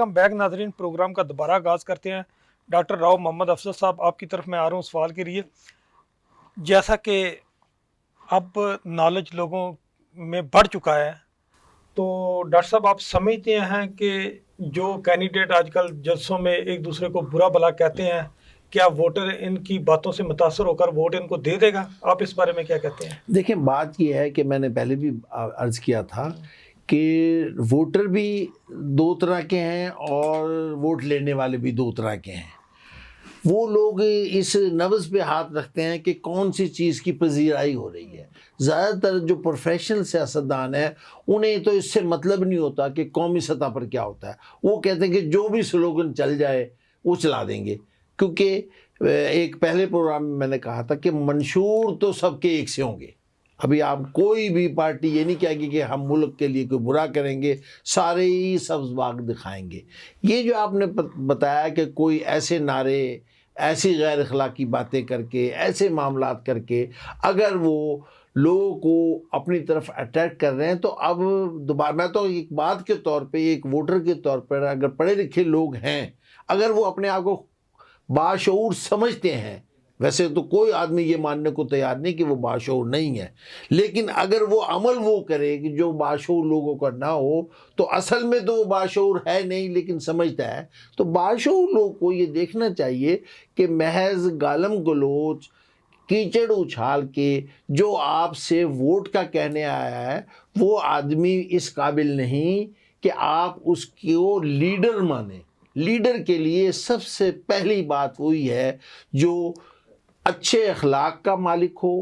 Come back ناظرین، programme کا دوبارہ آغاز کرتے ہیں۔ ڈاکٹر راؤ محمد افضل صاحب، آپ کی طرف میں آ رہا ہوں سوال کے لیے۔ جیسا کہ اب نالج لوگوں میں بڑھ چکا ہے، تو ڈاکٹر صاحب آپ سمجھتے ہیں کہ جو کینڈیڈیٹ آج کل جلسوں میں ایک دوسرے کو برا بھلا کہتے ہیں، کیا ووٹر ان کی باتوں سے متاثر ہو کر ووٹ ان کو دے دے گا؟ آپ اس بارے میں کیا کہتے ہیں؟ دیکھیں، بات یہ ہے کہ میں نے پہلے بھی عرض کیا تھا کہ ووٹر بھی دو طرح کے ہیں اور ووٹ لینے والے بھی دو طرح کے ہیں۔ وہ لوگ اس نبض پہ ہاتھ رکھتے ہیں کہ کون سی چیز کی پذیرائی ہو رہی ہے۔ زیادہ تر جو پروفیشنل سیاستدان ہیں، انہیں تو اس سے مطلب نہیں ہوتا کہ قومی سطح پر کیا ہوتا ہے۔ وہ کہتے ہیں کہ جو بھی سلوگن چل جائے وہ چلا دیں گے، کیونکہ ایک پہلے پروگرام میں نے کہا تھا کہ منشور تو سب کے ایک سے ہوں گے۔ ابھی آپ کوئی بھی پارٹی یہ نہیں کہے گی کہ ہم ملک کے لیے کوئی برا کریں گے، سارے ہی سبز باغ دکھائیں گے۔ یہ جو آپ نے بتایا کہ کوئی ایسے نعرے، ایسی غیر اخلاقی باتیں کر کے، ایسے معاملات کر کے اگر وہ لوگوں کو اپنی طرف اٹریکٹ کر رہے ہیں، تو اب دوبارہ میں تو ایک بات کے طور پہ، ایک ووٹر کے طور پر، اگر پڑھے لکھے لوگ ہیں، اگر وہ اپنے آپ کو باشعور سمجھتے ہیں، ویسے تو کوئی آدمی یہ ماننے کو تیار نہیں کہ وہ باشعور نہیں ہے، لیکن اگر وہ عمل وہ کرے کہ جو باشعور لوگوں کا نہ ہو، تو اصل میں تو وہ باشعور ہے نہیں لیکن سمجھتا ہے۔ تو باشعور لوگ کو یہ دیکھنا چاہیے کہ محض گالم گلوچ، کیچڑ اچھال کے جو آپ سے ووٹ کا کہنے آیا ہے، وہ آدمی اس قابل نہیں کہ آپ اس کو لیڈر مانیں۔ لیڈر کے لیے سب سے پہلی بات وہی ہے جو اچھے اخلاق کا مالک ہو،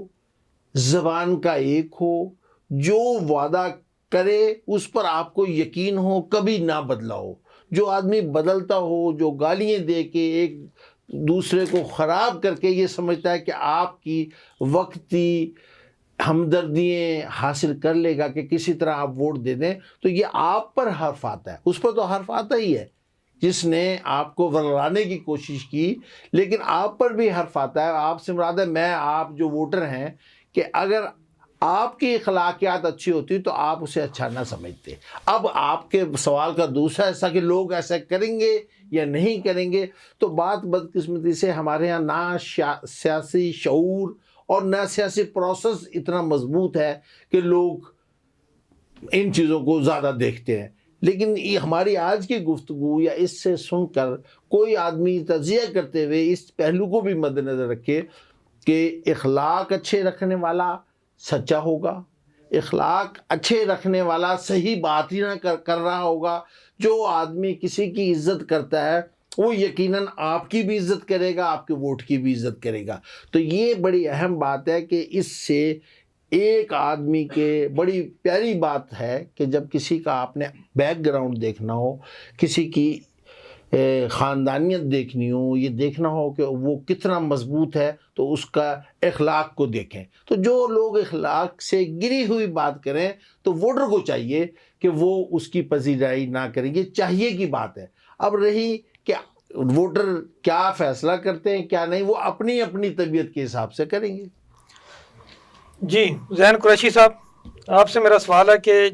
زبان کا ایک ہو، جو وعدہ کرے اس پر آپ کو یقین ہو، کبھی نہ بدلا ہو۔ جو آدمی بدلتا ہو، جو گالیاں دے کے ایک دوسرے کو خراب کر کے یہ سمجھتا ہے کہ آپ کی وقتی ہمدردیاں حاصل کر لے گا کہ کسی طرح آپ ووٹ دے دیں، تو یہ آپ پر حرف آتا ہے۔ اس پر تو حرف آتا ہی ہے جس نے آپ کو ورلانے کی کوشش کی، لیکن آپ پر بھی حرف آتا ہے۔ آپ سے مراد ہے میں، آپ جو ووٹر ہیں، کہ اگر آپ کی اخلاقیات اچھی ہوتی تو آپ اسے اچھا نہ سمجھتے۔ اب آپ کے سوال کا دوسرا حصہ کہ لوگ ایسا کریں گے یا نہیں کریں گے، تو بات بدقسمتی سے ہمارے ہاں نہ سیاسی شعور اور نہ سیاسی پروسیس اتنا مضبوط ہے کہ لوگ ان چیزوں کو زیادہ دیکھتے ہیں۔ لیکن یہ ہماری آج کی گفتگو یا اس سے سن کر کوئی آدمی تجزیہ کرتے ہوئے اس پہلو کو بھی مد نظر رکھے کہ اخلاق اچھے رکھنے والا سچا ہوگا، اخلاق اچھے رکھنے والا صحیح بات ہی نہ کر رہا ہوگا۔ جو آدمی کسی کی عزت کرتا ہے وہ یقیناً آپ کی بھی عزت کرے گا، آپ کے ووٹ کی بھی عزت کرے گا۔ تو یہ بڑی اہم بات ہے کہ اس سے ایک آدمی کے بڑی پیاری بات ہے کہ جب کسی کا آپ نے بیک گراؤنڈ دیکھنا ہو، کسی کی خاندانیت دیکھنی ہو، یہ دیکھنا ہو کہ وہ کتنا مضبوط ہے، تو اس کا اخلاق کو دیکھیں۔ تو جو لوگ اخلاق سے گری ہوئی بات کریں تو ووٹر کو چاہیے کہ وہ اس کی پذیرائی نہ کریں، یہ چاہیے کی بات ہے۔ اب رہی کہ ووٹر کیا فیصلہ کرتے ہیں کیا نہیں، وہ اپنی اپنی طبیعت کے حساب سے کریں گے۔ جی، زین قریشی صاحب، آپ سے میرا سوال ہے کہ